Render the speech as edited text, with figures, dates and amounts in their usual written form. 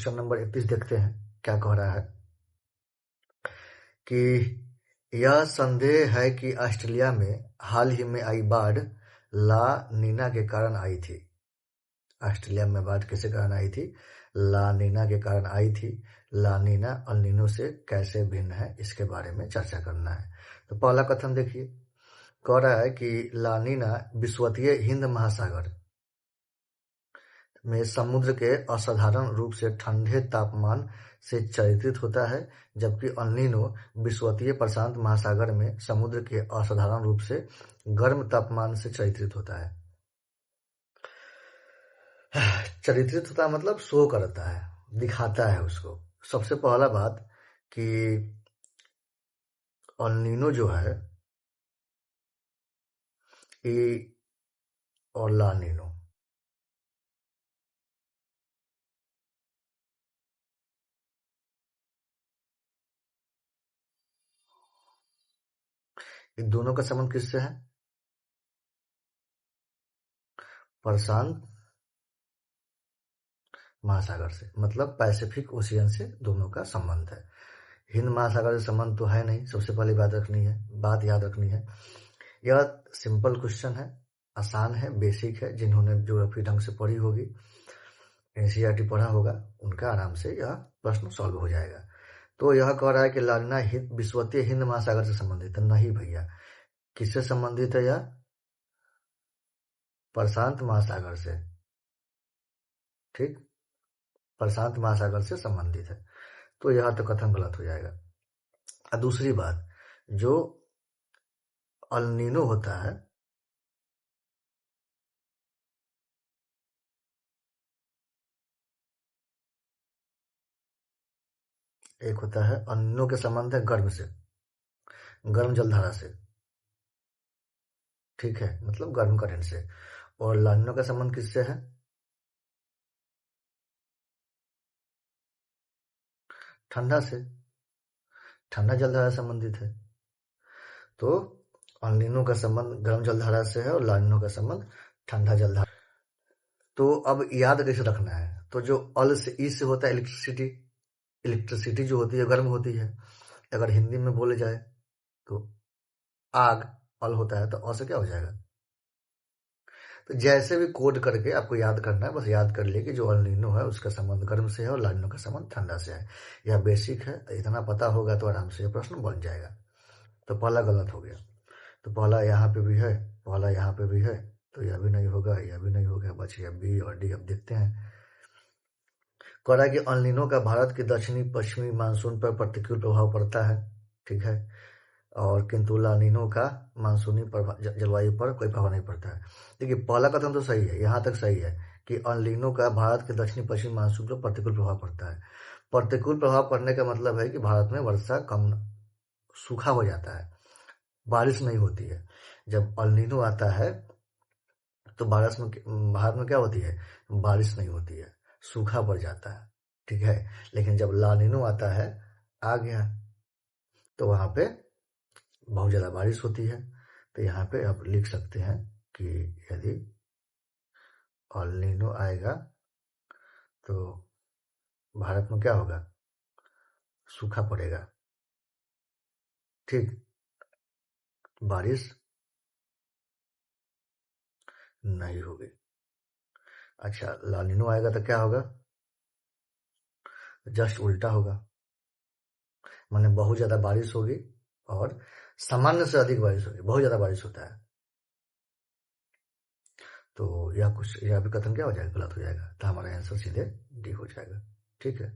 Question number 31 देखते हैं क्या कह रहा है कि यह संदेह है कि ऑस्ट्रेलिया में हाल ही में आई बाढ़ ला नीना के कारण आई थी। ऑस्ट्रेलिया में बाढ़ किसके कारण आई थी? ला नीना के कारण आई थी। ला नीना अल नीनो से कैसे भिन्न है, इसके बारे में चर्चा करना है। तो पहला कथन देखिए, कह रहा है कि ला नीना विषुवतीय हिंद महासागर में समुद्र के असाधारण रूप से ठंडे तापमान से चरित्रित होता है, जबकि अल नीनो विषुवतीय प्रशांत महासागर में समुद्र के असाधारण रूप से गर्म तापमान से चरित्रित होता है। चरित्रित होता है मतलब शो करता है, दिखाता है उसको। सबसे पहला बात कि अल नीनो जो है ये और ला नीनो इन दोनों का संबंध किससे है? प्रशांत महासागर से, मतलब पैसिफिक ओशियन से दोनों का संबंध है। हिंद महासागर से संबंध तो है नहीं, सबसे पहली बात याद रखनी है। यह सिंपल क्वेश्चन है, आसान है, बेसिक है। जिन्होंने ज्योग्राफी ढंग से पढ़ी होगी, एनसीईआरटी पढ़ा होगा, उनका आराम से यह प्रश्न सॉल्व हो जाएगा। तो यह कह रहा है कि ला नीना विषुवतीय हिंद महासागर से संबंधित है। नहीं भैया, किससे संबंधित है? यह प्रशांत महासागर से, ठीक, प्रशांत महासागर से संबंधित है। तो यह तो कथन गलत हो जाएगा। और दूसरी बात, जो अल नीनो होता है एक होता है अल नीनो के संबंध है गर्म से, गर्म जलधारा से, ठीक है, मतलब गर्म करंट से। और ला नीनो का संबंध किससे है? ठंडा से, ठंडा जलधारा से संबंधित है। तो अल नीनो का संबंध गर्म जलधारा से है और ला नीनो का संबंध ठंडा जलधारा। तो अब याद कैसे रखना है? तो जो अल से ई से होता है इलेक्ट्रिसिटी, इलेक्ट्रिसिटी जो होती है गर्म होती है। अगर हिंदी में बोले जाए तो आग अल होता है, तो अ से क्या हो जाएगा? तो जैसे भी कोड करके आपको याद करना है, बस याद कर लिए कि जो अल नीनो है उसका संबंध गर्म से है और ला नीनो का संबंध ठंडा से है। यह बेसिक है, इतना पता होगा तो आराम से यह प्रश्न बन जाएगा। तो पहला गलत हो गया। तो पहला यहाँ पे भी है, पहला यहाँ पे भी है, तो यह भी नहीं होगा, यह भी नहीं होगा, बच गया बी और डी। अब देखते हैं। कह रहा है कि अल नीनो का भारत के दक्षिणी पश्चिमी मानसून पर प्रतिकूल प्रभाव पड़ता है, ठीक है, और किंतु ला नीनो का मानसूनी जलवायु पर कोई प्रभाव नहीं पड़ता है। देखिए पहला कथन तो सही है, यहाँ तक सही है कि अल नीनो का भारत के दक्षिणी पश्चिमी मानसून पर प्रतिकूल प्रभाव पड़ता है। प्रतिकूल प्रभाव पड़ने का मतलब है कि भारत में वर्षा कम, सूखा हो जाता है, बारिश नहीं होती है। जब अल नीनो आता है तो भारत में क्या होती है? बारिश नहीं होती है, सूखा पड़ जाता है, ठीक है। लेकिन जब ला नीनो आता है, आ गया, तो वहां पे बहुत ज़्यादा बारिश होती है। तो यहाँ पे आप लिख सकते हैं कि यदि अल नीनो आएगा तो भारत में क्या होगा? सूखा पड़ेगा, ठीक, बारिश नहीं होगी। अच्छा, ला नीनो आएगा तो क्या होगा? जस्ट उल्टा होगा, माने बहुत ज़्यादा बारिश होगी और सामान्य से अधिक बारिश होगी, बहुत ज़्यादा बारिश होता है। तो यह भी कथन क्या हो जाएगा? गलत हो जाएगा। तो हमारा आंसर सीधे डी हो जाएगा, ठीक है।